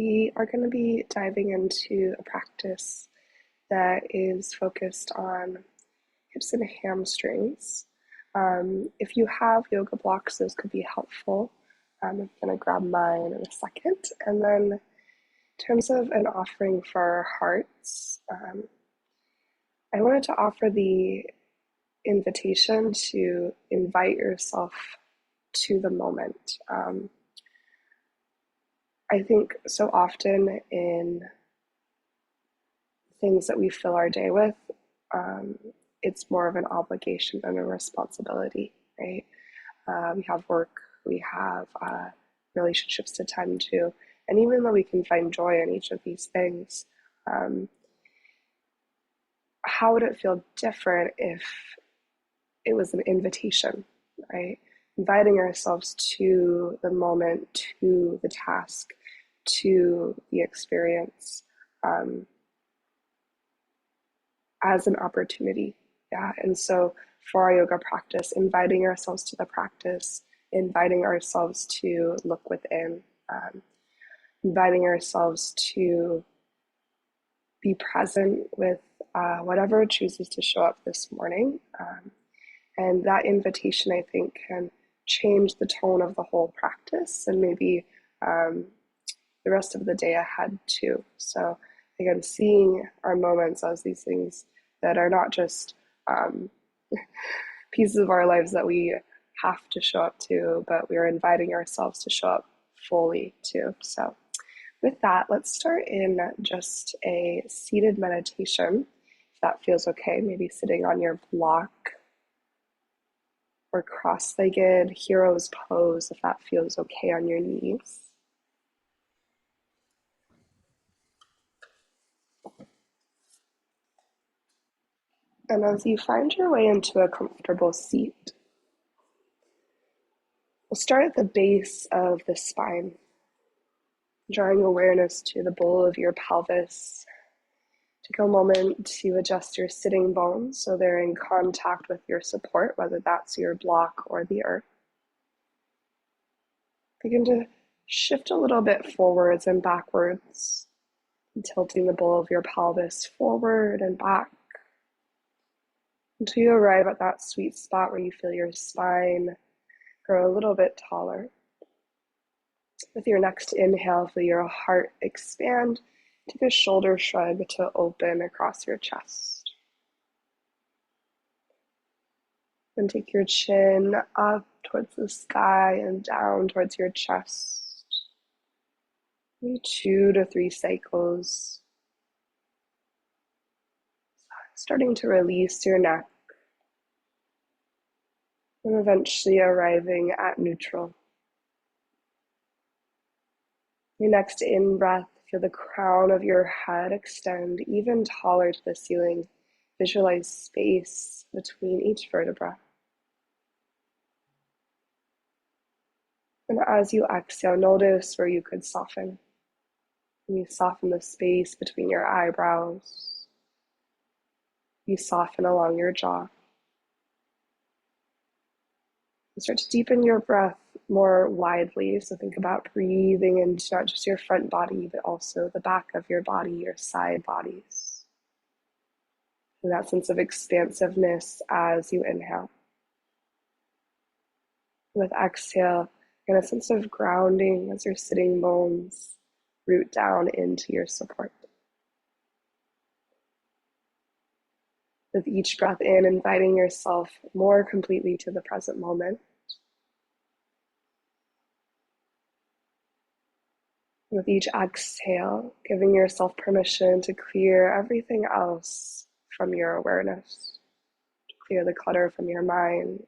We are going to be diving into a practice that is focused on hips and hamstrings. If you have yoga blocks, those could be helpful. I'm going to grab mine in a second. And then in terms of an offering for our hearts, I wanted to offer the invitation to invite yourself to the moment. I think so often in things that we fill our day with, it's more of an obligation than a responsibility, right? We have work, we have relationships to tend to, and even though we can find joy in each of these things, how would it feel different if it was an invitation, right? Inviting ourselves to the moment, to the task, to the experience, as an opportunity. Yeah. And so for our yoga practice, inviting ourselves to the practice, inviting ourselves to look within, inviting ourselves to be present with whatever chooses to show up this morning. And that invitation, I think, can change the tone of the whole practice and maybe the rest of the day ahead too. So again, seeing our moments as these things that are not just pieces of our lives that we have to show up to, but we are inviting ourselves to show up fully too. So with that, let's start in just a seated meditation, if that feels okay, maybe sitting on your block or cross-legged hero's pose, if that feels okay on your knees. And as you find your way into a comfortable seat, we'll start at the base of the spine, drawing awareness to the bowl of your pelvis. Take a moment to adjust your sitting bones so they're in contact with your support, whether that's your block or the earth. Begin to shift a little bit forwards and backwards, tilting the bowl of your pelvis forward and back until you arrive at that sweet spot where you feel your spine grow a little bit taller. With your next inhale, feel your heart expand. Take a shoulder shrug to open across your chest. Then take your chin up towards the sky and down towards your chest. Maybe 2 to 3 cycles. Starting to release your neck. And eventually arriving at neutral. Your next in-breath, feel the crown of your head extend even taller to the ceiling. Visualize space between each vertebra. And as you exhale, notice where you could soften. And you soften the space between your eyebrows. You soften along your jaw. You start to deepen your breath more widely. So think about breathing into not just your front body, but also the back of your body, your side bodies. And that sense of expansiveness as you inhale. With exhale, and a sense of grounding as your sitting bones root down into your support. With each breath in, inviting yourself more completely to the present moment. With each exhale, giving yourself permission to clear everything else from your awareness, to clear the clutter from your mind,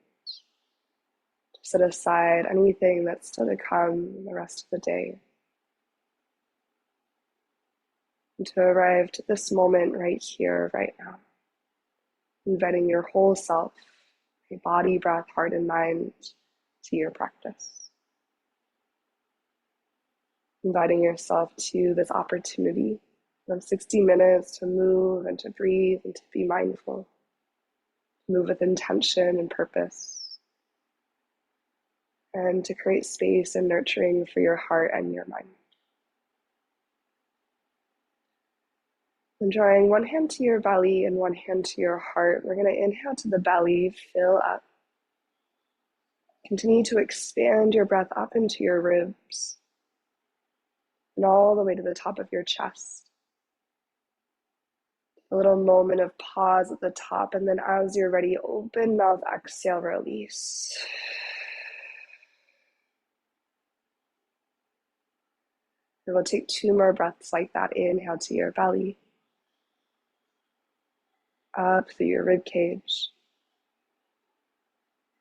to set aside anything that's still to come in the rest of the day, and to arrive to this moment right here, right now, inviting your whole self, your body, breath, heart, and mind to your practice. Inviting yourself to this opportunity of 60 minutes to move and to breathe and to be mindful, to move with intention and purpose, and to create space and nurturing for your heart and your mind. And drawing one hand to your belly and one hand to your heart, we're going to inhale to the belly, fill up. Continue to expand your breath up into your ribs and all the way to the top of your chest. A little moment of pause at the top, and then as you're ready, open mouth, exhale, release. And we'll take 2 more breaths like that. Inhale to your belly, up through your rib cage,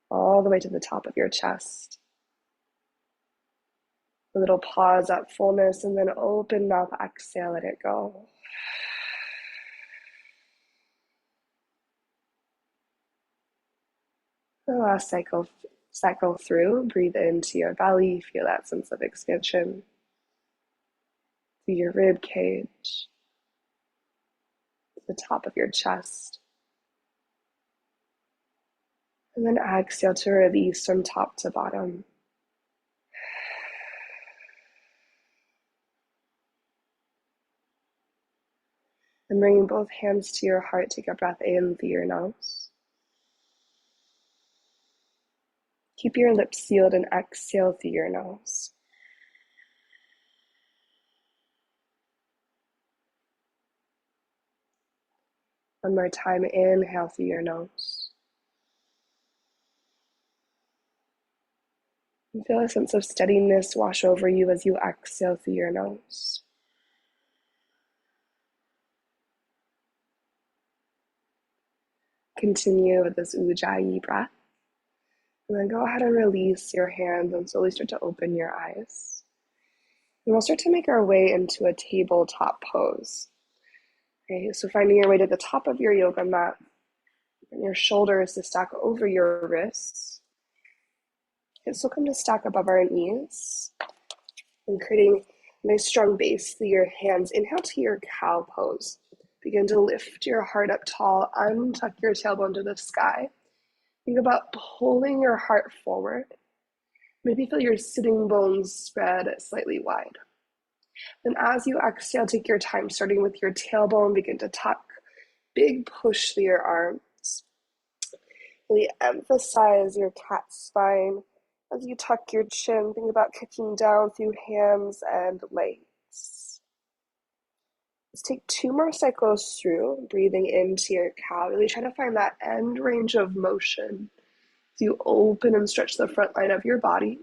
all the way to the top of your chest. A little pause at fullness, and then open mouth, exhale, let it go. The last cycle through, breathe into your belly, feel that sense of expansion through your rib cage, the top of your chest. And then exhale to release from top to bottom. And bringing both hands to your heart, take a breath in through your nose. Keep your lips sealed and exhale through your nose. One more time, inhale through your nose. And feel a sense of steadiness wash over you as you exhale through your nose. Continue with this Ujjayi breath. And then go ahead and release your hands and slowly start to open your eyes. And we'll start to make our way into a tabletop pose. Okay, so finding your way to the top of your yoga mat, and your shoulders to stack over your wrists. Okay, so come to stack above our knees and creating a nice strong base through your hands. Inhale to your cow pose. Begin to lift your heart up tall, untuck your tailbone to the sky. Think about pulling your heart forward. Maybe feel your sitting bones spread slightly wide. Then as you exhale, take your time, starting with your tailbone, begin to tuck. Big push through your arms. Really emphasize your cat spine. As you tuck your chin, think about kicking down through hams and legs. Let's take 2 more cycles through, breathing into your cow. Really try to find that end range of motion. So you open and stretch the front line of your body.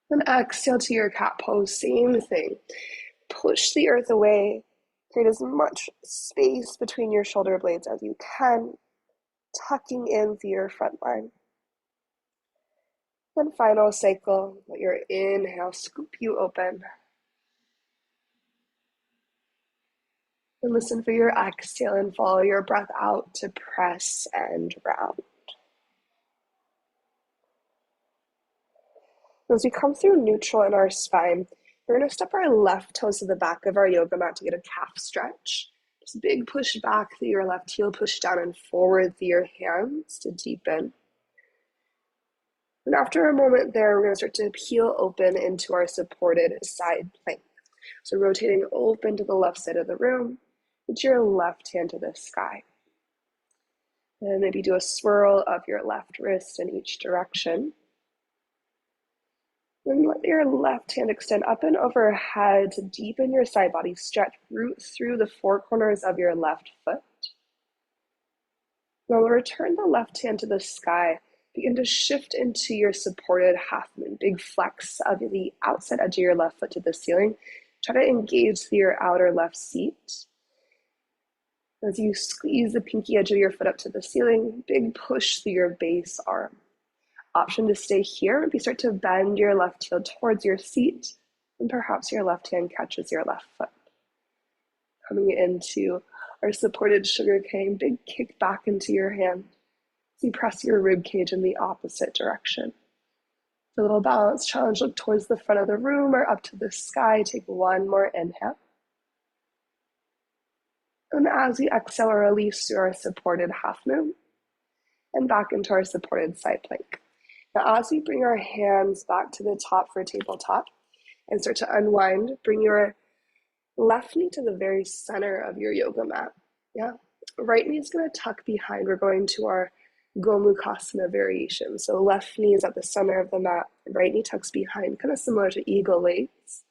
Then exhale to your cat pose, same thing. Push the earth away. Create as much space between your shoulder blades as you can, tucking in through your front line. Then final cycle, let your inhale scoop you open. And listen for your exhale and follow your breath out to press and round. As we come through neutral in our spine, we're going to step our left toes to the back of our yoga mat to get a calf stretch. Just big push back through your left heel, push down and forward through your hands to deepen. And after a moment there, we're going to start to peel open into our supported side plank. So rotating open to the left side of the room, put your left hand to the sky. And maybe do a swirl of your left wrist in each direction. Then let your left hand extend up and overhead to deepen your side body stretch. Root through the 4 corners of your left foot. Now return the left hand to the sky. Begin to shift into your supported half moon. Big flex of the outside edge of your left foot to the ceiling. Try to engage through your outer left seat. As you squeeze the pinky edge of your foot up to the ceiling, big push through your base arm. Option to stay here, maybe start to bend your left heel towards your seat, and perhaps your left hand catches your left foot. Coming into our supported sugar cane, big kick back into your hand. As you press your rib cage in the opposite direction. A little balance challenge, look towards the front of the room or up to the sky. Take 1 more inhale. And as we exhale, release through our supported half moon and back into our supported side plank. Now, as we bring our hands back to the top for tabletop and start to unwind, bring your Left knee to the very center of your yoga mat. Yeah. Right knee is going to tuck behind. We're going to our Gomukhasana variation. So left knee is at the center of the mat. Right knee tucks behind, kind of similar to eagle legs.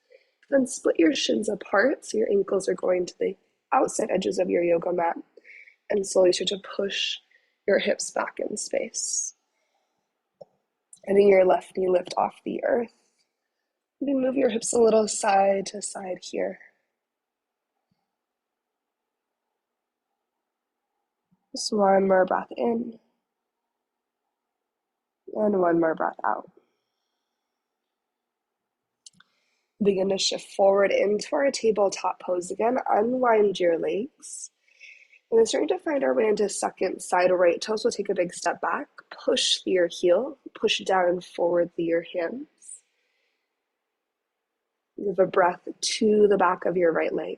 Then split your shins apart so your ankles are going to the outside edges of your yoga mat. And slowly start to push your hips back in space. Letting your left knee lift off the earth. You can move your hips a little side to side here. Just one more breath in. And one more breath out. Begin to shift forward into our tabletop pose again. Unwind your legs. And then starting to find our way into second side right toes. We'll take a big step back. Push through your heel. Push down and forward through your hands. Give a breath to the back of your right leg.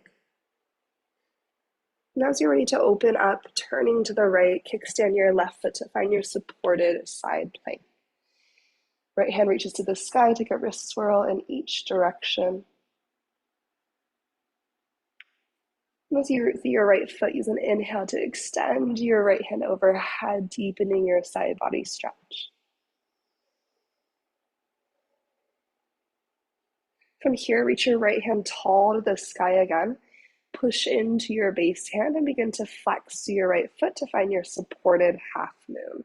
And as you're ready to open up, turning to the right, kickstand your left foot to find your supported side plank. Right hand reaches to the sky, take a wrist swirl in each direction. And as you root through your right foot, use an inhale to extend your right hand overhead, deepening your side body stretch. From here, reach your right hand tall to the sky again. Push into your base hand and begin to flex your right foot to find your supported half moon.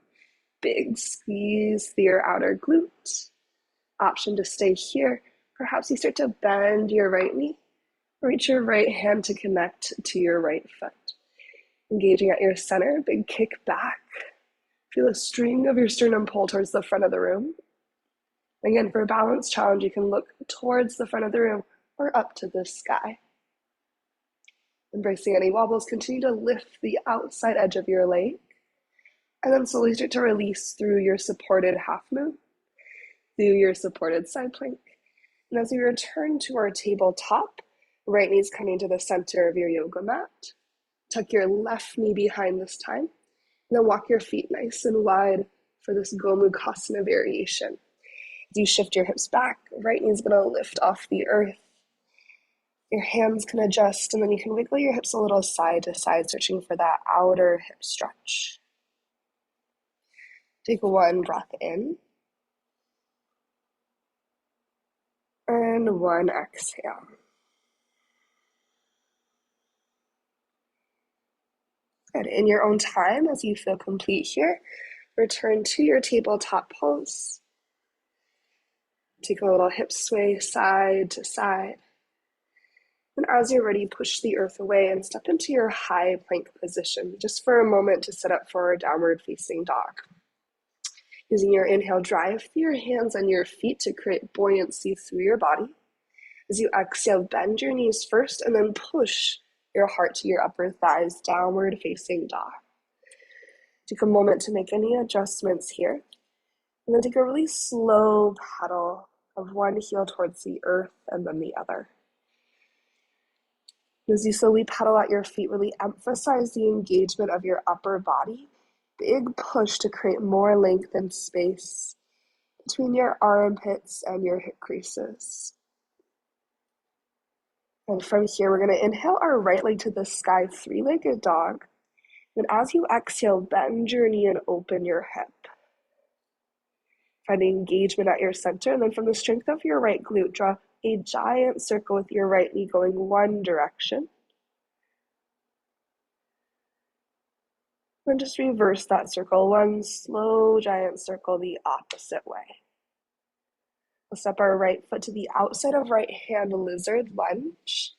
Big squeeze through your outer glute. Option to stay here. Perhaps you start to bend your right knee. Reach your right hand to connect to your right foot. Engaging at your center, big kick back. Feel a string of your sternum pull towards the front of the room. Again, for a balance challenge, you can look towards the front of the room or up to the sky. Embracing any wobbles, continue to lift the outside edge of your leg. And then slowly start to release through your supported half moon, through your supported side plank. And as we return to our tabletop, right knee's coming to the center of your yoga mat. Tuck your left knee behind this time. And then walk your feet nice and wide for this Gomukhasana variation. As you shift your hips back, right knee's going to lift off the earth. Your hands can adjust, and then you can wiggle your hips a little side to side, searching for that outer hip stretch. Take one breath in. And one exhale. Good. In your own time, as you feel complete here, return to your tabletop pose. Take a little hip sway side to side. And as you're ready, push the earth away and step into your high plank position, just for a moment to set up for a downward facing dog. Using your inhale, drive through your hands and your feet to create buoyancy through your body. As you exhale, bend your knees first and then push your heart to your upper thighs, downward facing dog. Take a moment to make any adjustments here. And then take a really slow pedal of one heel towards the earth and then the other. As you slowly pedal at your feet, really emphasize the engagement of your upper body. Big push to create more length and space between your armpits and your hip creases. And from here, we're going to inhale our right leg to the sky, three-legged dog. And as you exhale, bend your knee and open your hip. Find engagement at your center, and then from the strength of your right glute, draw a giant circle with your right knee going one direction. Then just reverse that circle, one slow giant circle the opposite way. We'll step our right foot to the outside of right hand lizard lunge.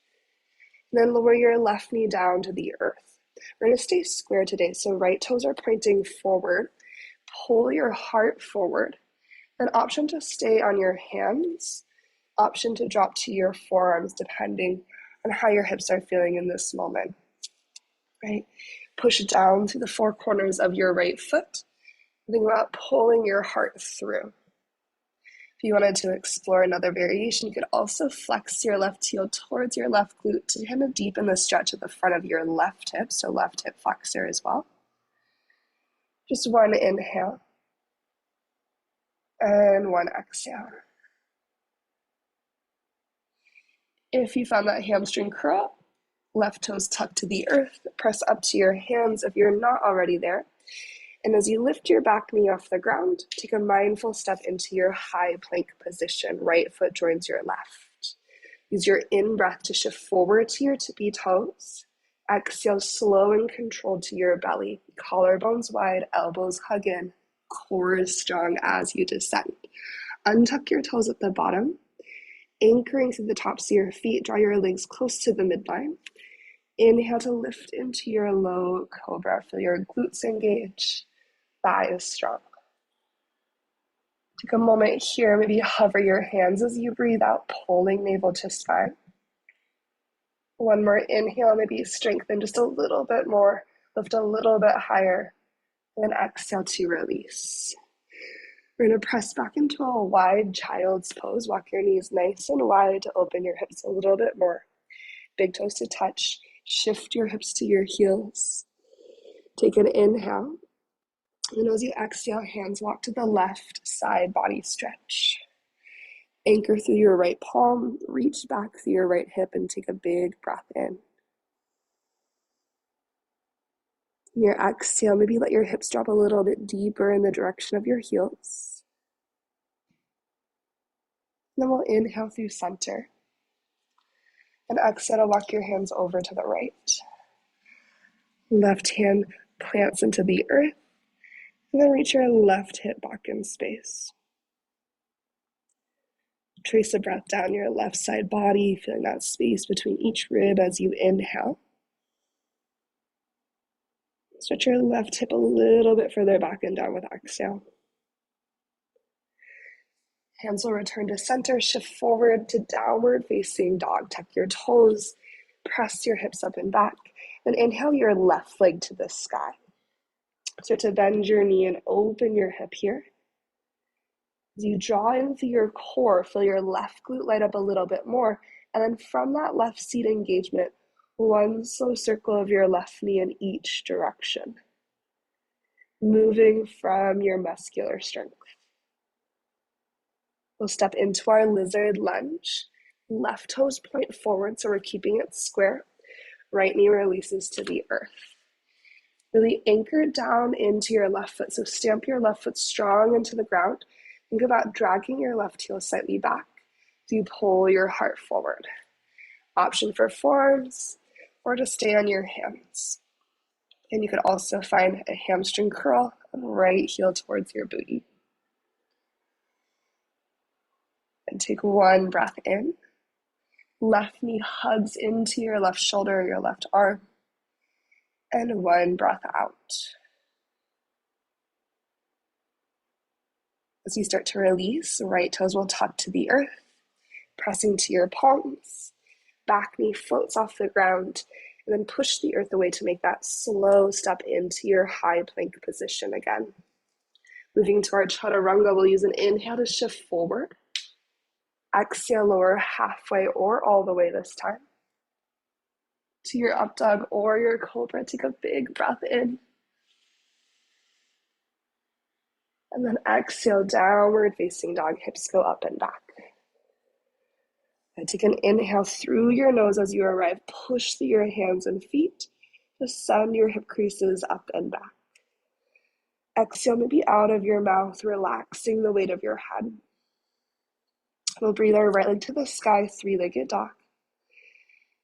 And then lower your left knee down to the earth. We're going to stay square today, so right toes are pointing forward. Pull your heart forward. An option to stay on your hands, option to drop to your forearms depending on how your hips are feeling in this moment. Right? Push down through the four corners of your right foot. Think about pulling your heart through. If you wanted to explore another variation, you could also flex your left heel towards your left glute to kind of deepen the stretch at the front of your left hip, so left hip flexor as well. Just one inhale. And one exhale. If you found that hamstring curl, left toes tucked to the earth, press up to your hands if you're not already there. And as you lift your back knee off the ground, take a mindful step into your high plank position. Right foot joins your left. Use your in-breath to shift forward to your tippy toes. Exhale, slow and controlled to your belly. Collarbones wide, elbows hug in. Core is strong as you descend. Untuck your toes at the bottom. Anchoring through the tops of your feet, draw your legs close to the midline. Inhale to lift into your low cobra. Feel your glutes engage. Thigh is strong. Take a moment here, maybe hover your hands as you breathe out, pulling navel to spine. One more inhale, maybe strengthen just a little bit more, lift a little bit higher, and then exhale to release. We're going to press back into a wide child's pose. Walk your knees nice and wide to open your hips a little bit more. Big toes to touch. Shift your hips to your heels. Take an inhale. And as you exhale, hands walk to the left side, body stretch. Anchor through your right palm, reach back through your right hip, and take a big breath in. Your exhale, maybe let your hips drop a little bit deeper in the direction of your heels. Then we'll inhale through center. And exhale to walk your hands over to the right. Left hand plants into the earth. And then reach your left hip back in space. Trace a breath down your left side body, feeling that space between each rib as you inhale. Stretch your left hip a little bit further back and down with exhale. Hands will return to center, shift forward to downward facing dog. Tuck your toes, press your hips up and back, and inhale your left leg to the sky. Start to bend your knee and open your hip here. As you draw in through your core, feel your left glute light up a little bit more, and then from that left seat engagement, one slow circle of your left knee in each direction, moving from your muscular strength. We'll step into our lizard lunge. Left toes point forward, so we're keeping it square. Right knee releases to the earth. Really anchor down into your left foot, so stamp your left foot strong into the ground. Think about dragging your left heel slightly back as you pull your heart forward. Option for forearms, or to stay on your hands. And you could also find a hamstring curl, right heel towards your booty. And take one breath in. Left knee hugs into your left shoulder or your left arm. And one breath out. As you start to release, right toes will tuck to the earth, pressing to your palms. Back knee floats off the ground, and then push the earth away to make that slow step into your high plank position again. Moving to our chaturanga, we'll use an inhale to shift forward. Exhale, lower halfway or all the way this time. To your up dog or your cobra, take a big breath in. And then exhale, downward facing dog, hips go up and back. And take an inhale through your nose as you arrive. Push through your hands and feet to send your hip creases up and back. Exhale, maybe out of your mouth, relaxing the weight of your head. We'll breathe our right leg to the sky, three-legged dog.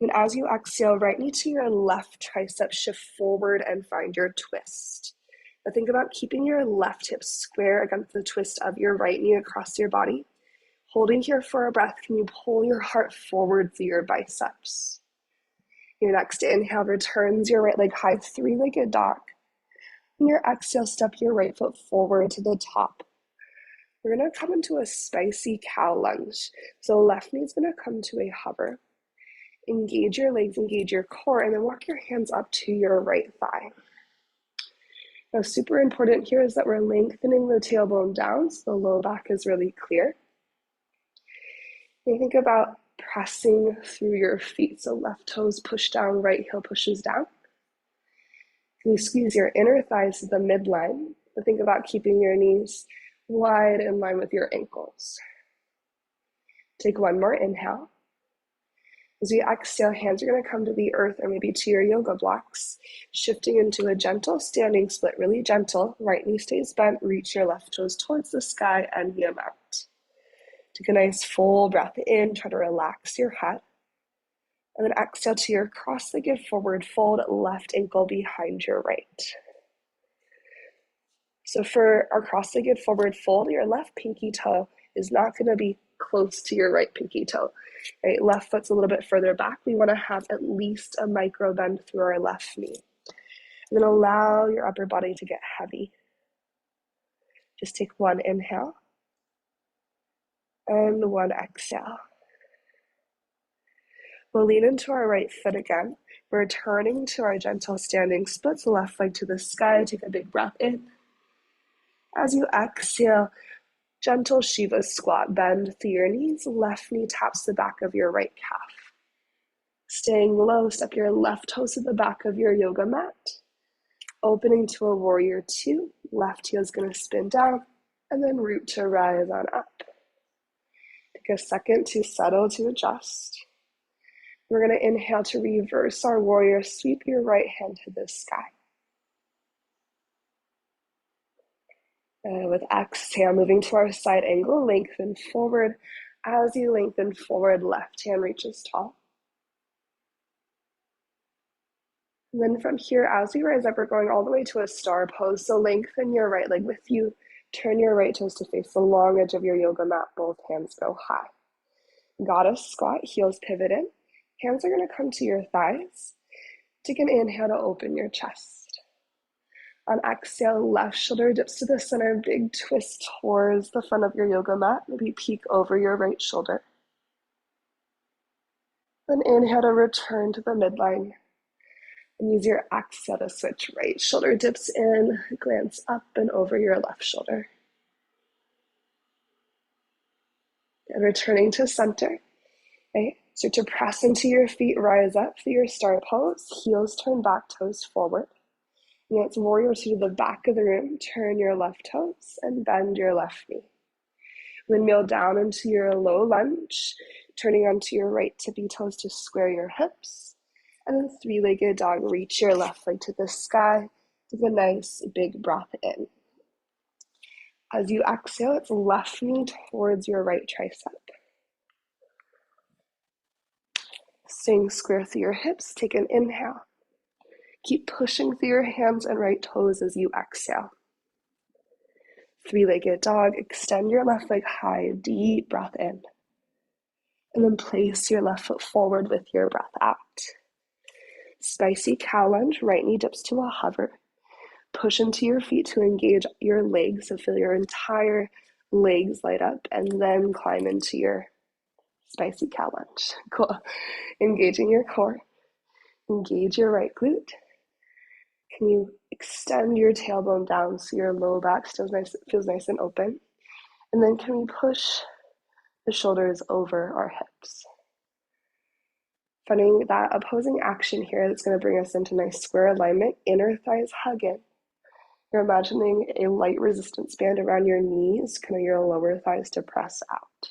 And as you exhale, right knee to your left tricep, shift forward and find your twist. Now think about keeping your left hip square against the twist of your right knee across your body. Holding here for a breath, can you pull your heart forward through your biceps? Your next inhale returns your right leg high, three-legged dog. And your exhale, step your right foot forward to the top. We're going to come into a spicy cow lunge. So left knee is going to come to a hover. Engage your legs, engage your core, and then walk your hands up to your right thigh. Now, super important here is that we're lengthening the tailbone down so the low back is really clear. And think about pressing through your feet. So left toes push down, right heel pushes down. You squeeze your inner thighs to the midline, but think about keeping your knees wide in line with your ankles. Take one more inhale. As we exhale, hands are going to come to the earth or maybe to your yoga blocks, shifting into a gentle standing split, really gentle. Right knee stays bent, reach your left toes towards the sky and kneel out. Take a nice full breath in, try to relax your head. And then exhale to your cross-legged forward fold, left ankle behind your right. So for our cross-legged forward fold, your left pinky toe is not going to be close to your right pinky toe. Right? Left foot's a little bit further back. We want to have at least a micro bend through our left knee. And then allow your upper body to get heavy. Just take one inhale and one exhale. We'll lean into our right foot again. We're turning to our gentle standing splits, left leg to the sky. Take a big breath in. As you exhale, gentle Shiva squat, bend through your knees, left knee taps the back of your right calf. Staying low, step your left toes to the back of your yoga mat. Opening to a warrior two, left heel is going to spin down, and then root to rise on up. Take a second to settle, to adjust. We're going to inhale to reverse our warrior, sweep your right hand to the sky. With exhale, moving to our side angle, lengthen forward. As you lengthen forward, left hand reaches tall. And then from here, as we rise up, we're going all the way to a star pose. So lengthen your right leg with you. Turn your right toes to face the long edge of your yoga mat. Both hands go high. Goddess squat, heels pivot in. Hands are going to come to your thighs. Take an inhale to open your chest. On exhale, left shoulder dips to the center, big twist towards the front of your yoga mat. Maybe peek over your right shoulder. Then inhale to return to the midline. And use your exhale to switch. Right shoulder dips in, glance up and over your left shoulder. And returning to center. Right? Start to press into your feet, rise up through your star pose, heels turn back, toes forward. And it's warrior two to the back of the room, turn your left toes and bend your left knee. Windmill down into your low lunge, turning onto your right tippy toes to square your hips. And then three-legged dog, reach your left leg to the sky. Take a nice big breath in. As you exhale, it's left knee towards your right tricep. Staying square through your hips, take an inhale. Keep pushing through your hands and right toes as you exhale. Three-legged dog, extend your left leg high, deep breath in. And then place your left foot forward with your breath out. Spicy cow lunge, right knee dips to a hover. Push into your feet to engage your legs, so feel your entire legs light up, and then climb into your spicy cow lunge. Cool. Engaging your core. Engage your right glute. Can you extend your tailbone down so your low back feels nice and open? And then can we push the shoulders over our hips? Finding that opposing action here that's going to bring us into nice square alignment. Inner thighs hug in. You're imagining a light resistance band around your knees, kind of your lower thighs to press out.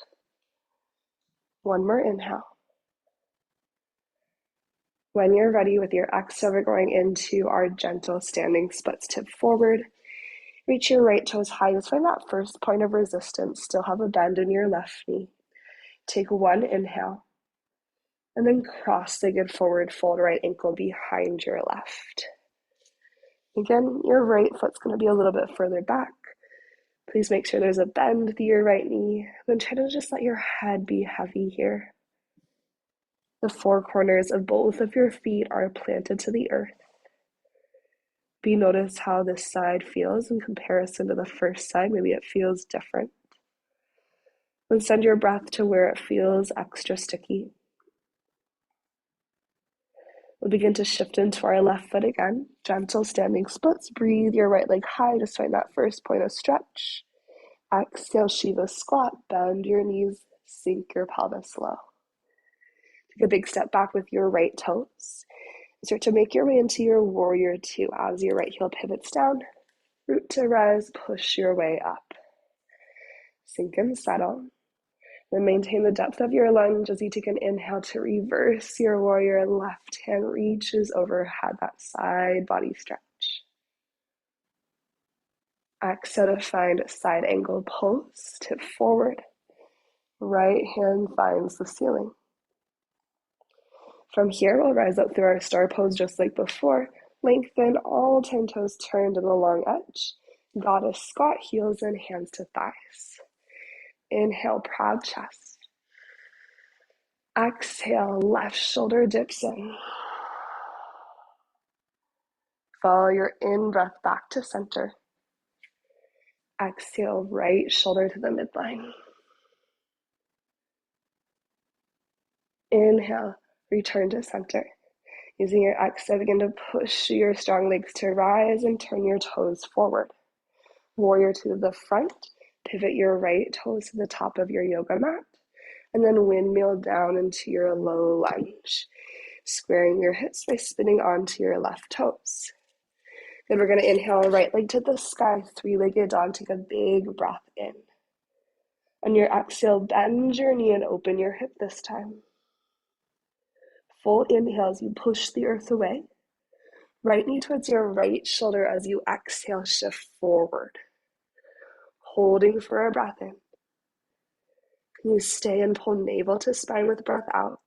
One more inhale. When you're ready with your exhale, we're going into our gentle standing splits. Tip forward. Reach your right toes high. Just find that first point of resistance. Still have a bend in your left knee. Take one inhale. And then cross-legged forward fold, right ankle behind your left. Again, your right foot's going to be a little bit further back. Please make sure there's a bend through your right knee. Then try to just let your head be heavy here. The four corners of both of your feet are planted to the earth. Notice how this side feels in comparison to the first side. Maybe it feels different. Then send your breath to where it feels extra sticky. We'll begin to shift into our left foot again. Gentle standing splits. Breathe your right leg high. Just find that first point of stretch. Exhale, Shiva squat. Bend your knees. Sink your pelvis low. Take a big step back with your right toes. Start to make your way into your warrior two as your right heel pivots down. Root to rise. Push your way up. Sink and settle. Then maintain the depth of your lunge as you take an inhale to reverse your warrior. Left hand reaches overhead, that side body stretch. Exhale to find a side angle pose, tip forward. Right hand finds the ceiling. From here, we'll rise up through our star pose just like before. Lengthen, all 10 toes turned to the long edge. Goddess squat, heels in, hands to thighs. Inhale, proud chest. Exhale, left shoulder dips in. Follow your in-breath back to center. Exhale, right shoulder to the midline. Inhale, return to center. Using your exhale, begin to push your strong legs to rise and turn your toes forward. Warrior to the front. Pivot your right toes to the top of your yoga mat. And then windmill down into your low lunge. Squaring your hips by spinning onto your left toes. Then we're going to inhale, right leg to the sky, three-legged dog. Take a big breath in. On your exhale, bend your knee and open your hip this time. Full inhale as you push the earth away. Right knee towards your right shoulder as you exhale, shift forward. Holding for a breath in. Can you stay and pull navel to spine with breath out?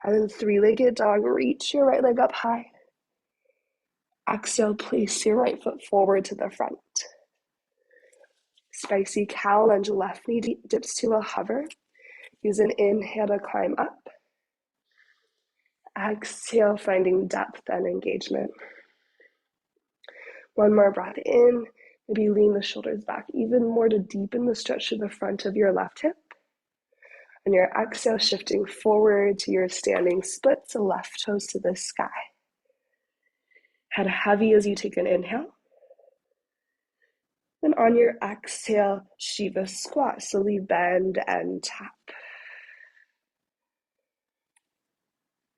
And then three-legged dog, reach your right leg up high. Exhale, place your right foot forward to the front. Spicy cow lunge, left knee dips to a hover. Use an inhale to climb up. Exhale, finding depth and engagement. One more breath in. Maybe lean the shoulders back even more to deepen the stretch to the front of your left hip. And your exhale, shifting forward to your standing splits, left toes to the sky. Head heavy as you take an inhale. And on your exhale, Shiva squat, slowly bend and tap.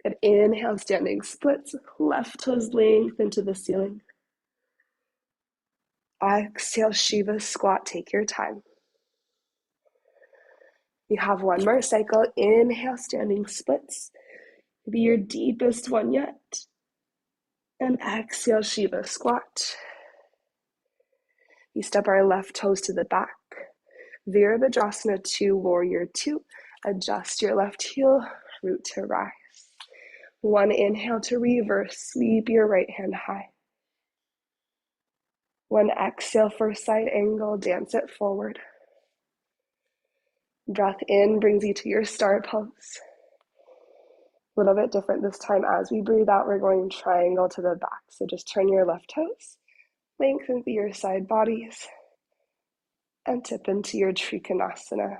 Good, inhale, standing splits, left toes lengthen to the ceiling. Exhale, Shiva squat, take your time. You have one more cycle. Inhale, standing splits. Maybe your deepest one yet. And exhale, Shiva squat. You step our left toes to the back. Virabhadrasana 2, warrior 2. Adjust your left heel, root to rise. One inhale to reverse, sweep your right hand high. One exhale for side angle, dance it forward. Breath in brings you to your star pose. A little bit different this time. As we breathe out, we're going triangle to the back. So just turn your left toes, lengthen through your side bodies, and tip into your Trikonasana.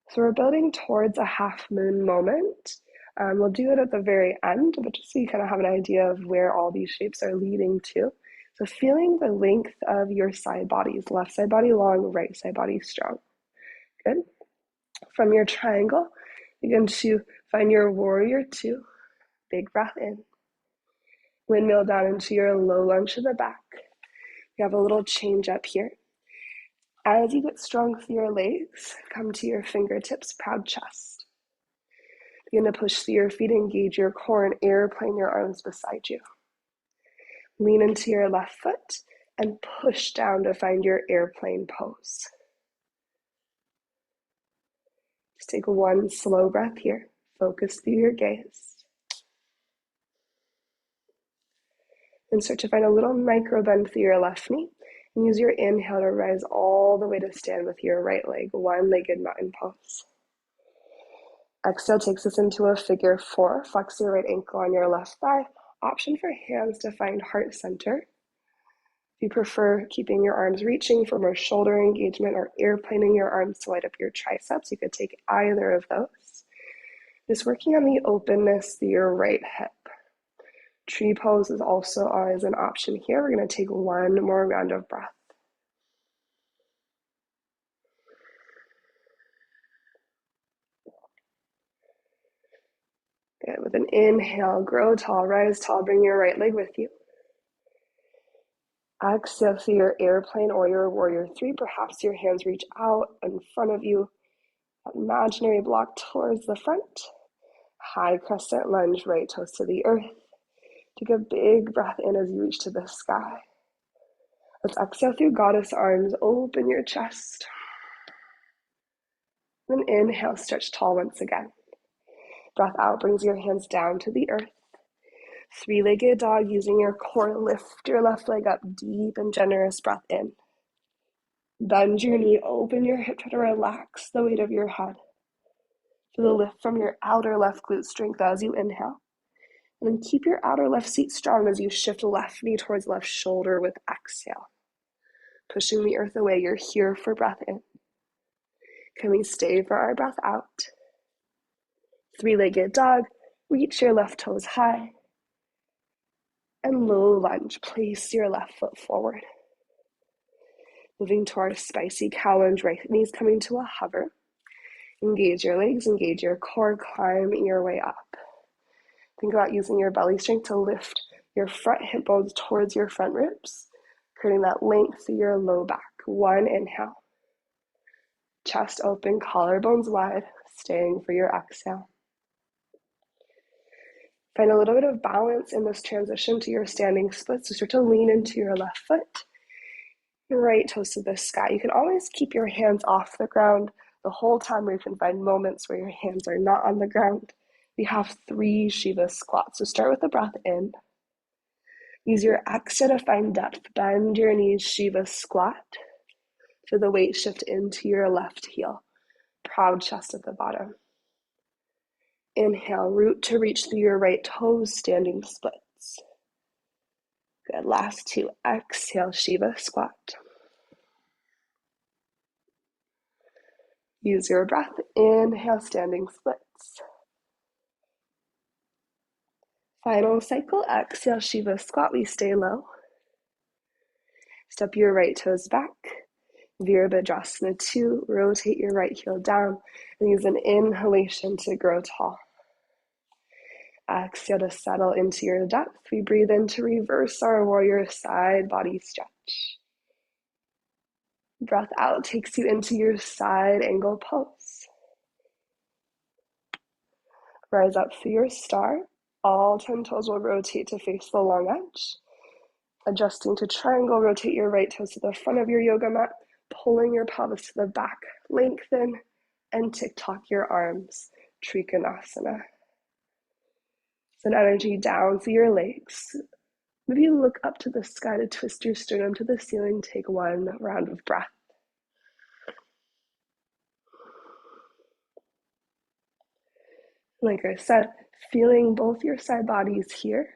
So we're building towards a half moon moment. We'll do it at the very end, but just so you kind of have an idea of where all these shapes are leading to. So feeling the length of your side bodies, left side body long, right side body strong. Good. From your triangle, begin to find your warrior 2. Big breath in. Windmill down into your low lunge to the back. We have a little change up here. As you get strong through your legs, come to your fingertips, proud chest. Begin to push through your feet, engage your core, and airplane your arms beside you. Lean into your left foot and push down to find your airplane pose. Just take one slow breath here. Focus through your gaze. And start to find a little micro bend through your left knee. And use your inhale to rise all the way to stand with your right leg, one-legged mountain pose. Exhale takes us into a figure 4. Flex your right ankle on your left thigh. Option for hands to find heart center. If you prefer keeping your arms reaching for more shoulder engagement or airplaning your arms to light up your triceps, you could take either of those. Just working on the openness through your right hip. Tree pose is also always an option here. We're going to take one more round of breath. Good. With an inhale, grow tall, rise tall, bring your right leg with you. Exhale through your airplane or your warrior three. Perhaps your hands reach out in front of you, that imaginary block towards the front. High crescent lunge, right toes to the earth. Take a big breath in as you reach to the sky. Let's exhale through goddess arms. Open your chest. Then inhale, stretch tall once again. Breath out brings your hands down to the earth. Three-legged dog, using your core, lift your left leg up, deep and generous breath in. Bend your knee, open your hip, try to relax the weight of your head. Feel the lift from your outer left glute strength as you inhale. And then keep your outer left seat strong as you shift left knee towards left shoulder with exhale. Pushing the earth away, you're here for breath in. Can we stay for our breath out? Three-legged dog, reach your left toes high. And low lunge, place your left foot forward. Moving to our spicy cow lunge, right knee's coming to a hover. Engage your legs, engage your core, climb your way up. Think about using your belly strength to lift your front hip bones towards your front ribs, creating that length through your low back. One inhale. Chest open, collarbones wide, staying for your exhale. Find a little bit of balance in this transition to your standing split. So start to lean into your left foot, your right toes to the sky. You can always keep your hands off the ground the whole time, or you can find moments where your hands are not on the ground. We have 3 Shiva squats. So start with the breath in. Use your exhale to find depth. Bend your knees, Shiva squat. Feel the weight shift into your left heel. Proud chest at the bottom. Inhale, root to reach through your right toes, standing splits. Good, last 2. Exhale, Shiva squat. Use your breath. Inhale, standing splits. Final cycle, exhale, Shiva squat. We stay low. Step your right toes back. Virabhadrasana 2. Rotate your right heel down and use an inhalation to grow tall. Exhale to settle into your depth. We breathe in to reverse our warrior side body stretch. Breath out takes you into your side angle pose. Rise up through your star. All 10 toes will rotate to face the long edge. Adjusting to triangle, rotate your right toes to the front of your yoga mat, pulling your pelvis to the back. Lengthen and tick-tock your arms. Trikonasana. Send energy down through your legs. Maybe look up to the sky to twist your sternum to the ceiling. Take 1 round of breath. Like I said, feeling both your side bodies here.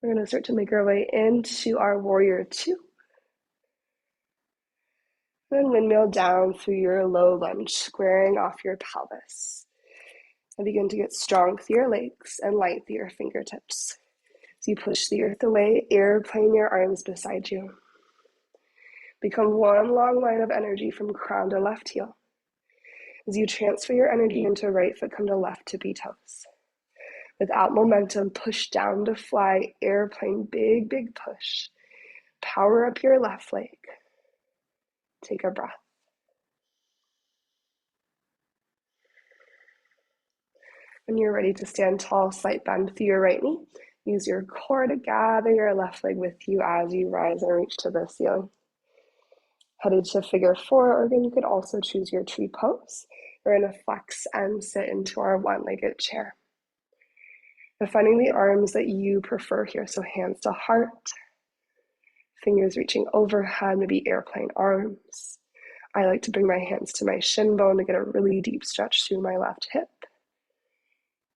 We're going to start to make our way into our warrior 2. Then windmill down through your low lunge, squaring off your pelvis. And begin to get strong through your legs and light through your fingertips. As you push the earth away, airplane your arms beside you. Become one long line of energy from crown to left heel. As you transfer your energy into right foot, come to left tippy toes. Without momentum, push down to fly, airplane, big, big push. Power up your left leg. Take a breath. When you're ready to stand tall, slight bend through your right knee. Use your core to gather your left leg with you as you rise and reach to the ceiling. Headed to figure 4, or again, you could also choose your tree pose. We're going to flex and sit into our one-legged chair. Now finding the arms that you prefer here, so hands to heart, fingers reaching overhead, maybe airplane arms. I like to bring my hands to my shin bone to get a really deep stretch through my left hip.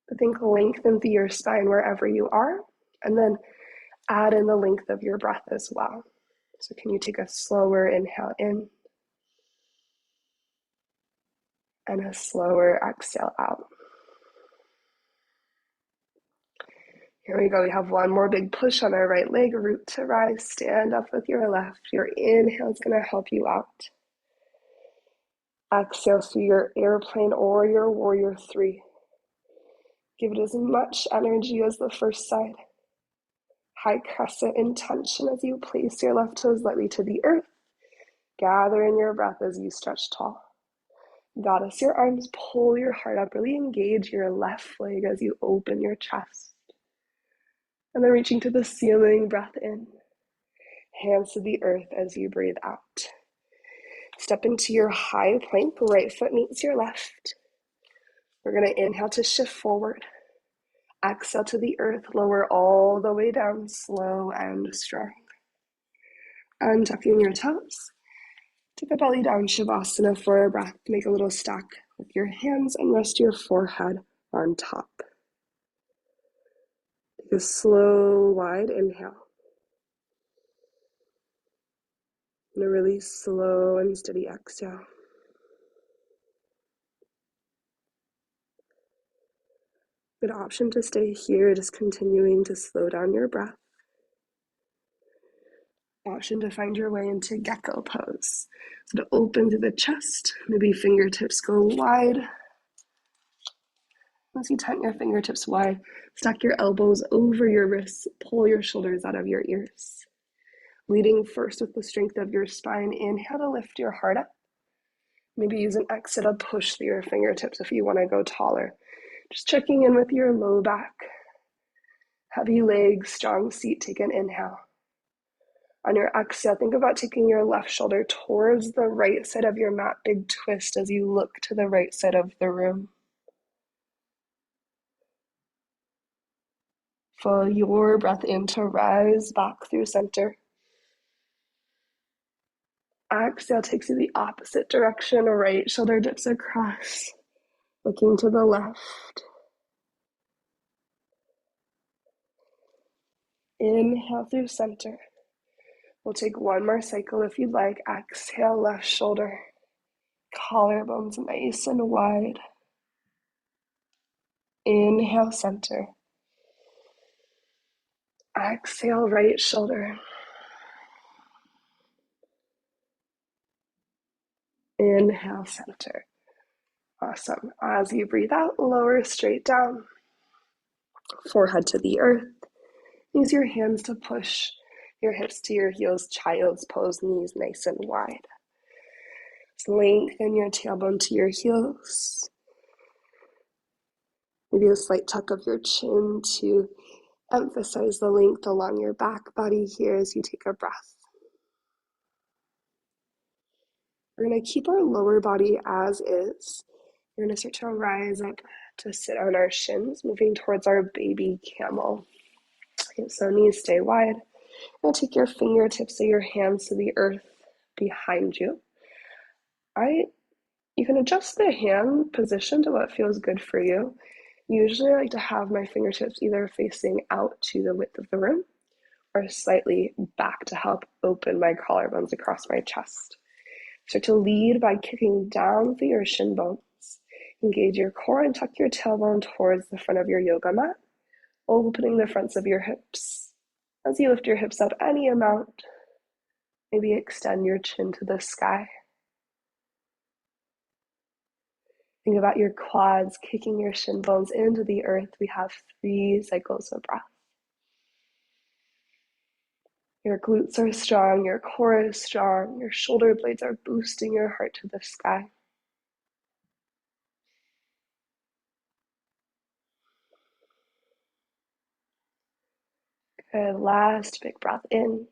But think lengthen through your spine wherever you are, and then add in the length of your breath as well. So can you take a slower inhale in and a slower exhale out? Here we go. We have one more big push on our right leg, root to rise, stand up with your left. Your inhale is going to help you out. Exhale through your airplane or your warrior 3. Give it as much energy as the first side. High crescent intention as you place your left toes lightly to the earth. Gather in your breath as you stretch tall. Goddess, your arms, pull your heart up, really engage your left leg as you open your chest. And then reaching to the ceiling, breath in. Hands to the earth as you breathe out. Step into your high plank, right foot meets your left. We're going to inhale to shift forward. Exhale to the earth, lower all the way down, slow and strong. Untucking your toes. Take the belly down, Shavasana for a breath. Make a little stack with your hands and rest your forehead on top. Take a slow, wide inhale. And a really slow and steady exhale. Good option to stay here, just continuing to slow down your breath. Option to find your way into gecko pose. So to open through the chest, maybe fingertips go wide. Once you tighten your fingertips wide, stack your elbows over your wrists, pull your shoulders out of your ears. Leading first with the strength of your spine, inhale to lift your heart up. Maybe use an exhale to push through your fingertips if you want to go taller. Just checking in with your low back. Heavy legs, strong seat, take an inhale. On your exhale, think about taking your left shoulder towards the right side of your mat. Big twist as you look to the right side of the room. Follow your breath in to rise back through center. Exhale takes you the opposite direction. Right shoulder dips across, looking to the left. Inhale through center. We'll take one more cycle if you'd like. Exhale, left shoulder. Collarbones nice and wide. Inhale, center. Exhale, right shoulder. Inhale, center. Awesome. As you breathe out, lower straight down. Forehead to the earth. Use your hands to push your hips to your heels. Child's pose, knees nice and wide. Just lengthen your tailbone to your heels. Maybe a slight tuck of your chin to emphasize the length along your back body here as you take a breath. We're going to keep our lower body as is. We're going to start to rise up to sit on our shins, moving towards our baby camel. Okay, so knees stay wide. Now take your fingertips of your hands to the earth behind you. You can adjust the hand position to what feels good for you. Usually I like to have my fingertips either facing out to the width of the room or slightly back to help open my collarbones across my chest. Start to lead by kicking down through your shin bones. Engage your core and tuck your tailbone towards the front of your yoga mat, opening the fronts of your hips. As you lift your hips up any amount, maybe extend your chin to the sky. Think about your quads kicking your shin bones into the earth. We have 3 cycles of breath. Your glutes are strong, your core is strong, your shoulder blades are boosting your heart to the sky. Good, last big breath in.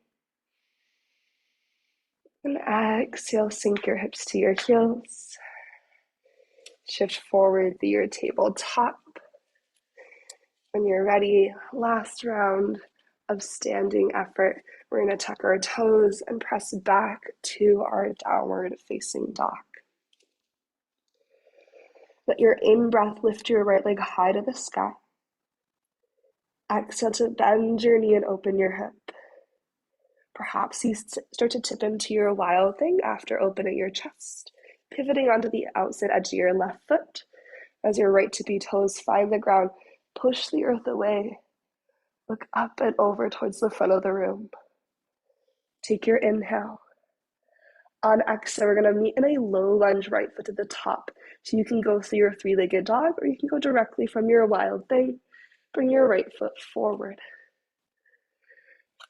And exhale, sink your hips to your heels. Shift forward through your tabletop. When you're ready, last round of standing effort. We're going to tuck our toes and press back to our downward facing dog. Let your in-breath lift your right leg high to the sky. Exhale to bend your knee and open your hip. Perhaps you start to tip into your wild thing after opening your chest, pivoting onto the outside edge of your left foot. As your right tippy toes find the ground, push the earth away. Look up and over towards the front of the room. Take your inhale. On exhale, we're going to meet in a low lunge right foot to the top. So you can go through your 3-legged dog, or you can go directly from your wild thing. Bring your right foot forward.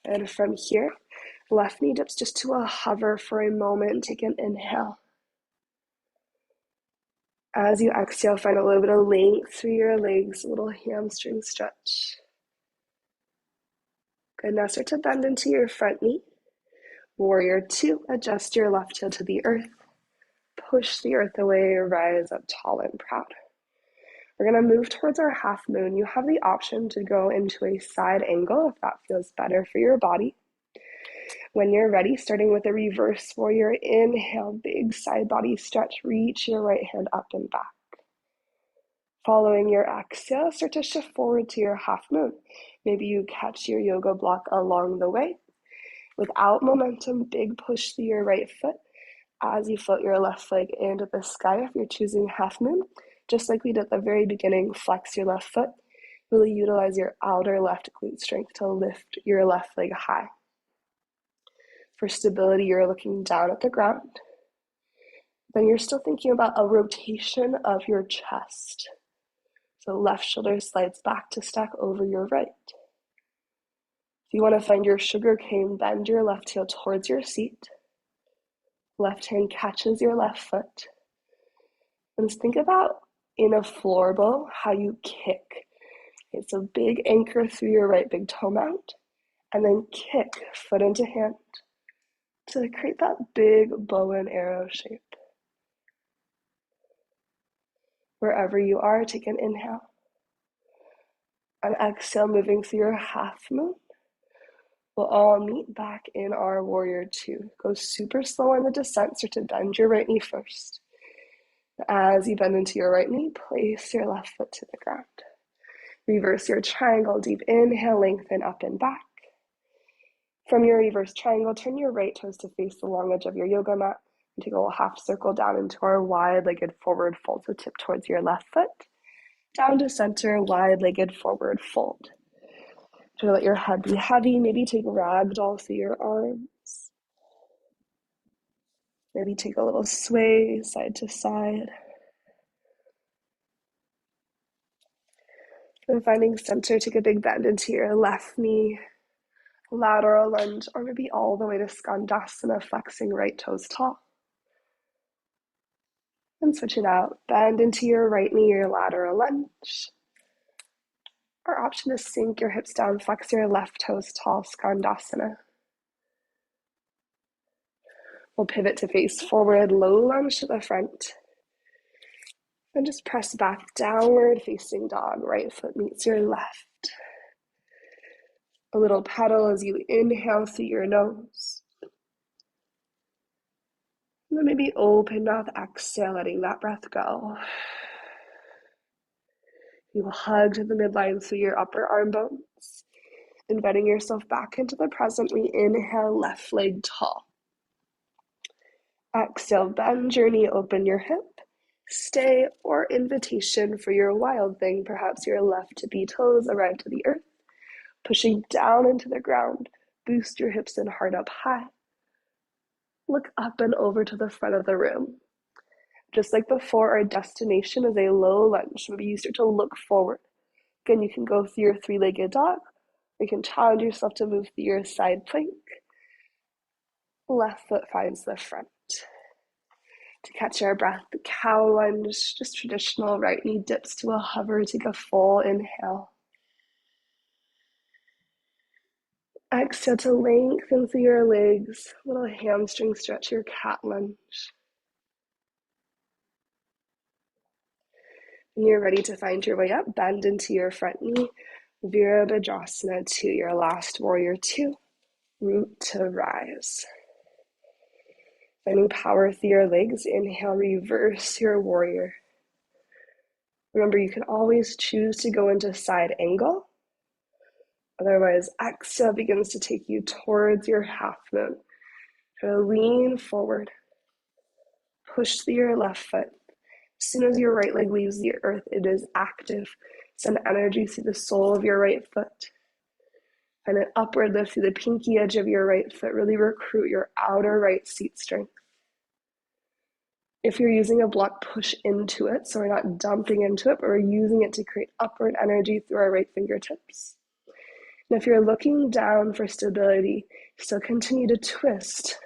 And from here, left knee dips just to a hover for a moment. Take an inhale. As you exhale, find a little bit of length through your legs, a little hamstring stretch. Good, now start to bend into your front knee. Warrior 2, adjust your left heel to the earth. Push the earth away, rise up tall and proud. We're going to move towards our half moon. You have the option to go into a side angle if that feels better for your body. When you're ready, starting with a reverse warrior, inhale, big side body stretch, reach your right hand up and back. Following your exhale, start to shift forward to your half moon. Maybe you catch your yoga block along the way. Without momentum, big push through your right foot as you float your left leg into the sky if you're choosing half moon. Just like we did at the very beginning, flex your left foot. Really utilize your outer left glute strength to lift your left leg high. For stability, you're looking down at the ground. Then you're still thinking about a rotation of your chest. So left shoulder slides back to stack over your right. If you want to find your sugar cane, bend your left heel towards your seat. Left hand catches your left foot. And just think about in a floor bowl how you kick. It's a big anchor through your right big toe mount, and then kick foot into hand to create that big bow and arrow shape. Wherever you are, take an inhale. And exhale, moving through your half moon. We'll all meet back in our warrior 2. Go super slow on the descent, start to bend your right knee first. As you bend into your right knee, place your left foot to the ground. Reverse your triangle, deep inhale, lengthen up and back. From your reverse triangle, turn your right toes to face the long edge of your yoga mat and take a little half circle down into our wide-legged forward fold. So tip towards your left foot, down to center, wide-legged forward fold. Try to let your head be heavy. Maybe take ragdoll through your arms. Maybe take a little sway side to side. And finding center, take a big bend into your left knee, lateral lunge, or maybe all the way to Skandasana, flexing right toes tall. And switch it out. Bend into your right knee, your lateral lunge. Our option is sink your hips down, flex your left toes tall, Skandasana. We'll pivot to face forward, low lunge to the front. And just press back, downward facing dog. Right foot meets your left. A little pedal as you inhale through your nose. And then maybe open mouth, exhale, letting that breath go. You will hug to the midline through your upper arm bones. Inviting yourself back into the present, we inhale, left leg tall. Exhale, bend your knee, open your hip. Stay or invitation for your wild thing. Perhaps your left tippy toes arrive to the earth. Pushing down into the ground. Boost your hips and heart up high. Look up and over to the front of the room. Just like before, our destination is a low lunge. Maybe you start to look forward. Again, you can go through your three-legged dog. Or you can challenge yourself to move through your side plank. Left foot finds the front. To catch our breath, the cow lunge, just traditional right knee dips to a hover. Take a full inhale. Exhale to lengthen through your legs. Little hamstring stretch, your cat lunge. When you're ready to find your way up, bend into your front knee. Virabhadrasana to your last warrior 2. Root to rise. Finding power through your legs, inhale, reverse your warrior. Remember, you can always choose to go into side angle. Otherwise, exhale begins to take you towards your half moon. Try to lean forward. Push through your left foot. As soon as your right leg leaves the earth, it is active. Send energy through the sole of your right foot. And an upward lift through the pinky edge of your right foot. Really recruit your outer right seat strength. If you're using a block, push into it. So we're not dumping into it, but we're using it to create upward energy through our right fingertips. And if you're looking down for stability, still continue to twist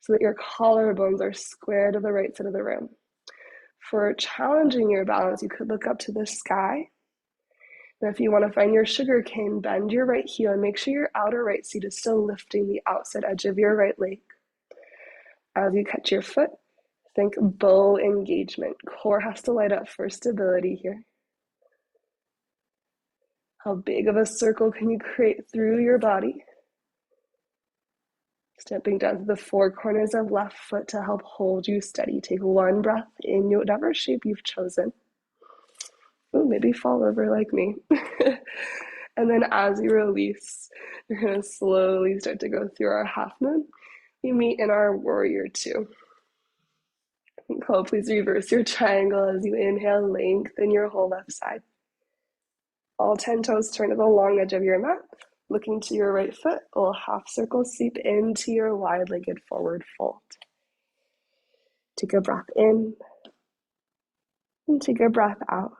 so that your collarbones are square to the right side of the room. For challenging your balance, you could look up to the sky. And if you want to find your sugar cane, bend your right heel and make sure your outer right seat is still lifting the outside edge of your right leg. As you catch your foot, think bow engagement. Core has to light up for stability here. How big of a circle can you create through your body? Stepping down to the four corners of left foot to help hold you steady. Take one breath in whatever shape you've chosen. Ooh, maybe fall over like me. And then as you release, you're going to slowly start to go through our half moon. We meet in our warrior two. Please reverse your triangle as you inhale, lengthen your whole left side. All 10 toes turn to the long edge of your mat. Looking to your right foot, a little half circle sweep into your wide-legged forward fold. Take a breath in and take a breath out.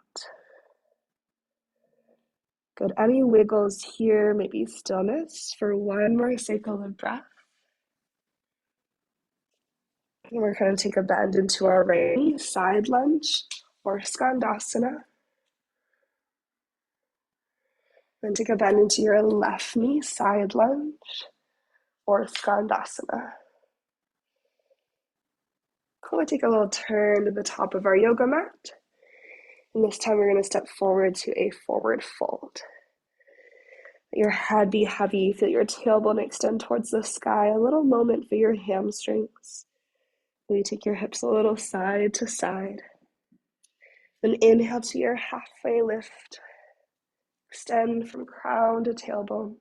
Good. Any wiggles here, maybe stillness for one more cycle of breath. And we're going to take a bend into our right knee, side lunge or skandasana. Then take a bend into your left knee, side lunge or skandasana. Cool. Take a little turn to the top of our yoga mat. And this time we're going to step forward to a forward fold. Let your head be heavy. Feel your tailbone extend towards the sky. A little moment for your hamstrings. Maybe take your hips a little side to side. Then inhale to your halfway lift. Extend from crown to tailbone.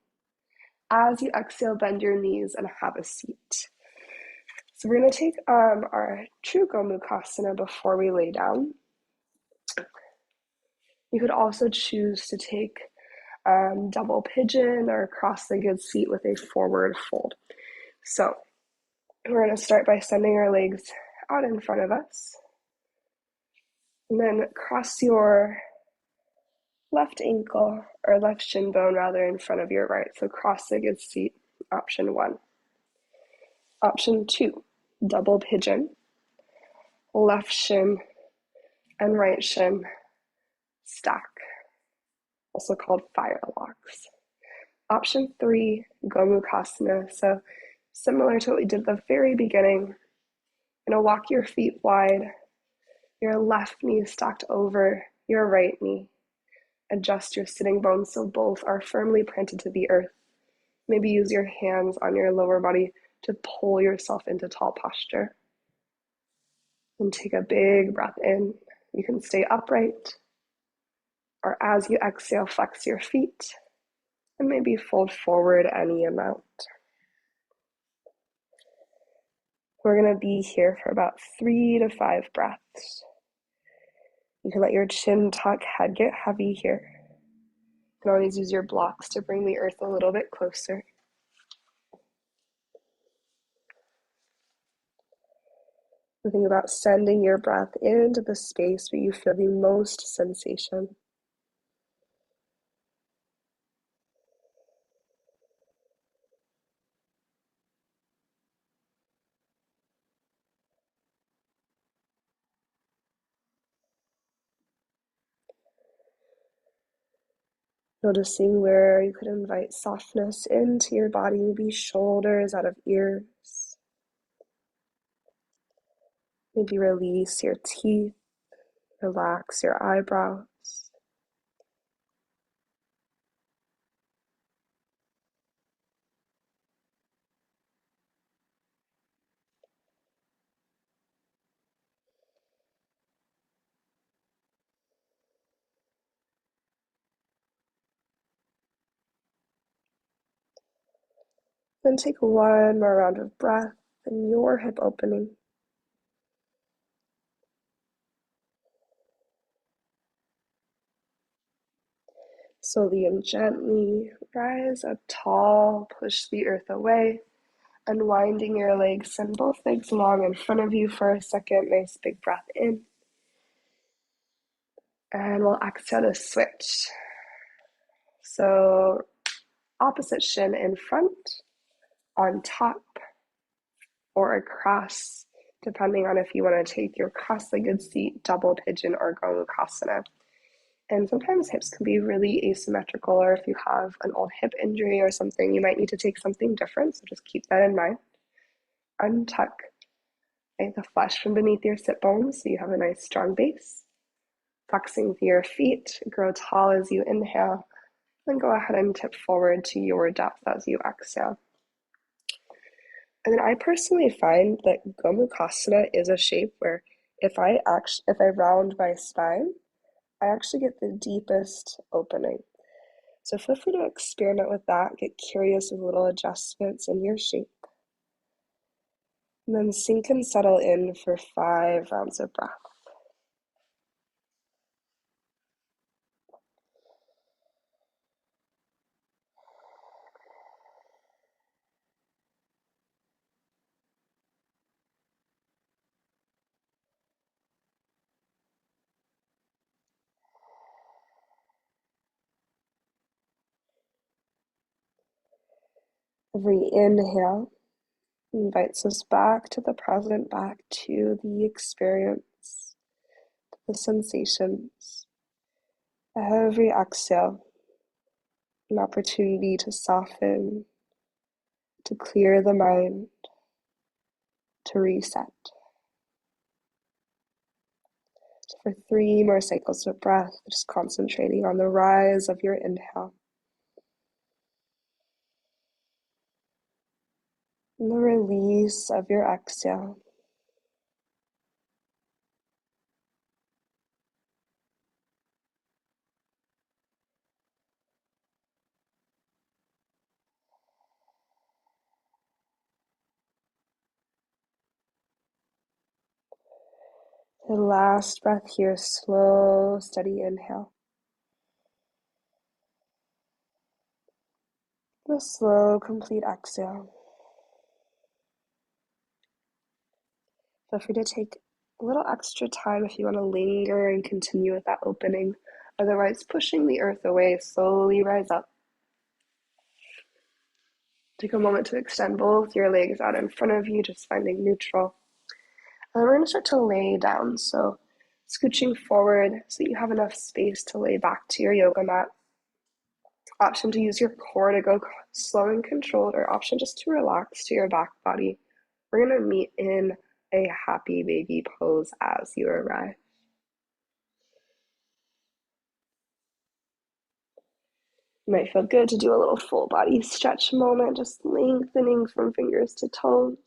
As you exhale, bend your knees and have a seat. So we're going to take our true Gomukhasana before we lay down. You could also choose to take double pigeon or cross-legged seat with a forward fold. So we're going to start by sending our legs out in front of us. And then cross your left ankle or left shin bone rather in front of your right. So cross-legged seat, option 1. Option 2, double pigeon, left shin and right shin stack, also called firelocks. Option 3, Gomukhasana. So similar to what we did at the very beginning, you're going to walk your feet wide, your left knee stacked over your right knee. Adjust your sitting bones so both are firmly planted to the earth. Maybe use your hands on your lower body to pull yourself into tall posture. And take a big breath in. You can stay upright, or as you exhale, flex your feet and maybe fold forward any amount. We're going to be here for about 3 to 5 breaths. You can let your chin tuck, head get heavy here. You can always use your blocks to bring the earth a little bit closer. Think about sending your breath into the space where you feel the most sensation. Noticing where you could invite softness into your body, maybe shoulders out of ears. Maybe release your teeth, relax your eyebrows. Then take one more round of breath in your hip opening. Slowly and gently rise up tall, push the earth away, unwinding your legs. Send both legs long in front of you for a second. Nice big breath in. And we'll exhale to switch. So opposite shin in front, on top, or across, depending on if you want to take your cross-legged seat, double pigeon, or Gomukhasana. And sometimes hips can be really asymmetrical, or if you have an old hip injury or something, you might need to take something different, so just keep that in mind. Untuck the flesh from beneath your sit bones so you have a nice strong base. Flexing your feet, grow tall as you inhale, then go ahead and tip forward to your depth as you exhale. And then I personally find that Gomukhasana is a shape where if I round my spine, I actually get the deepest opening. So feel free to experiment with that, get curious with little adjustments in your shape. And then sink and settle in for 5 rounds of breath. Every inhale invites us back to the present, back to the experience, the sensations. Every exhale, an opportunity to soften, to clear the mind, to reset. So for 3 more cycles of breath, just concentrating on the rise of your inhale and the release of your exhale. The last breath here, slow, steady inhale. And a slow, complete exhale. Feel free to take a little extra time if you want to linger and continue with that opening. Otherwise, pushing the earth away, slowly rise up. Take a moment to extend both your legs out in front of you, just finding neutral. And then we're going to start to lay down. So scooching forward so you have enough space to lay back to your yoga mat. Option to use your core to go slow and controlled, or option just to relax to your back body. We're going to meet in a happy baby pose as you arrive. It might feel good to do a little full body stretch moment, just lengthening from fingers to toes.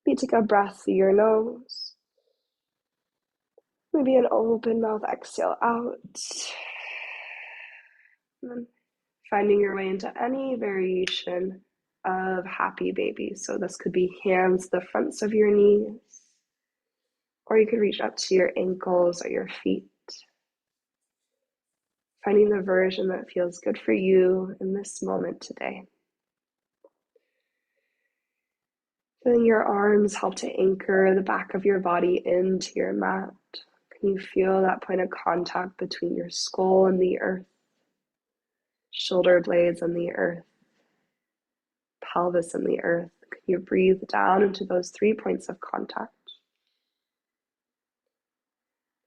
Maybe take a breath through your nose. Maybe an open mouth exhale out. And then finding your way into any variation of happy baby. So this could be hands to the fronts of your knees, or you could reach up to your ankles or your feet. Finding the version that feels good for you in this moment today. Feeling your arms help to anchor the back of your body into your mat. Can you feel that point of contact between your skull and the earth, shoulder blades and the earth, pelvis and the earth? Can you breathe down into those 3 points of contact?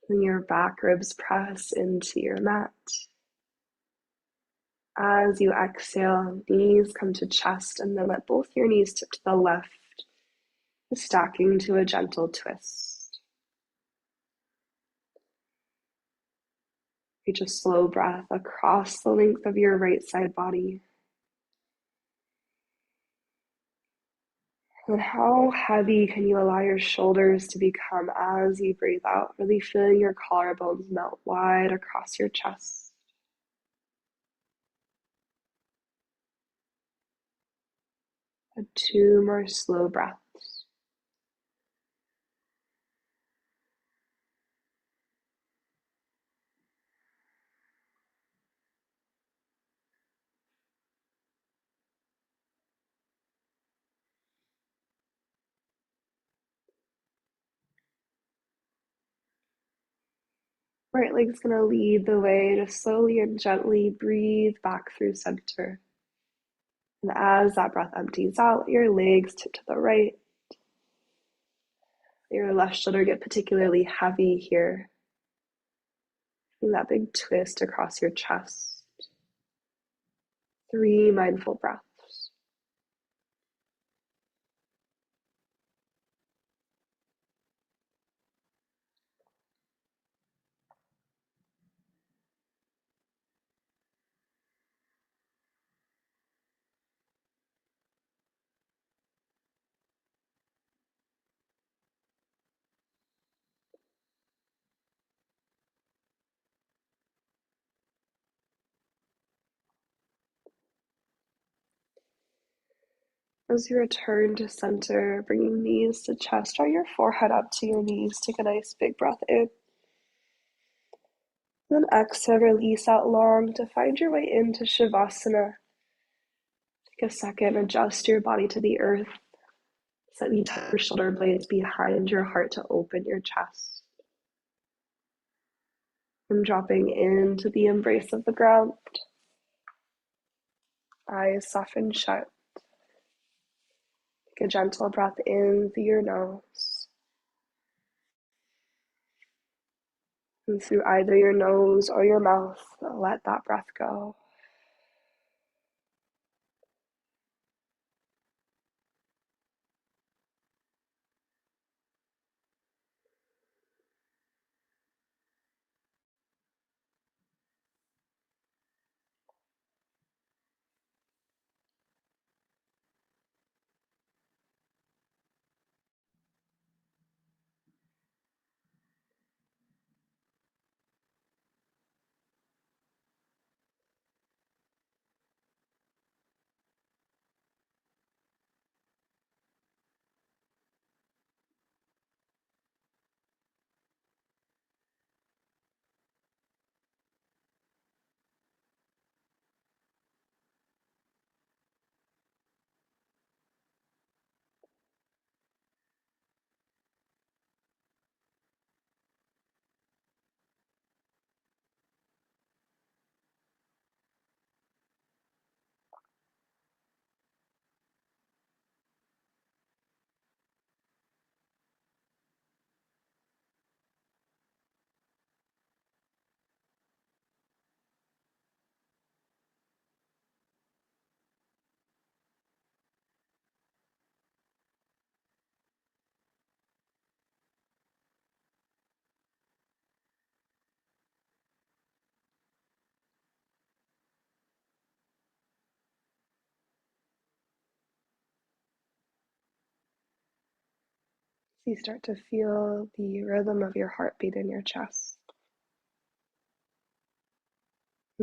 And your back ribs press into your mat. As you exhale, knees come to chest, and then let both your knees tip to the left, stacking to a gentle twist. Reach a slow breath across the length of your right side body. And how heavy can you allow your shoulders to become as you breathe out? Really feeling your collarbones melt wide across your chest. And 2 more slow breaths. Right leg's going to lead the way to slowly and gently breathe back through center. And as that breath empties out, your legs tip to the right. Your left shoulder get particularly heavy here. And that big twist across your chest. 3 mindful breaths. As you return to center, bringing knees to chest, draw your forehead up to your knees. Take a nice big breath in. Then exhale, release out long to find your way into Shavasana. Take a second, adjust your body to the earth. Slightly tuck your shoulder blades behind your heart to open your chest. And dropping into the embrace of the ground. Eyes soften shut. Take a gentle breath in through your nose. And through either your nose or your mouth, let that breath go. So you start to feel the rhythm of your heartbeat in your chest.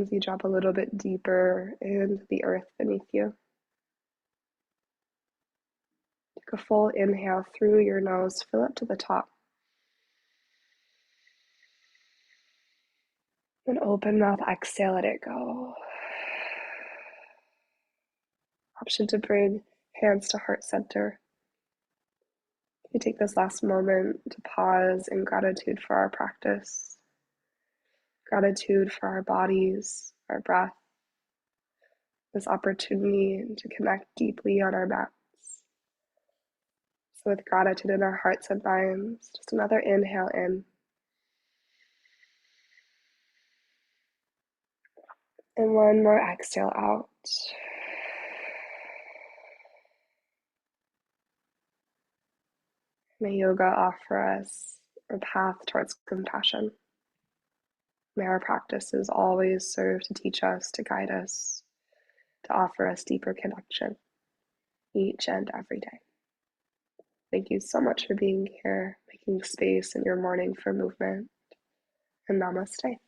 As you drop a little bit deeper into the earth beneath you. Take a full inhale through your nose, fill it to the top. And open mouth, exhale, let it go. Option to bring hands to heart center. We take this last moment to pause in gratitude for our practice, gratitude for our bodies, our breath, this opportunity to connect deeply on our mats. So with gratitude in our hearts and minds, just another inhale in. And one more exhale out. May yoga offer us a path towards compassion. May our practices always serve to teach us, to guide us, to offer us deeper connection each and every day. Thank you so much for being here, making space in your morning for movement, and namaste.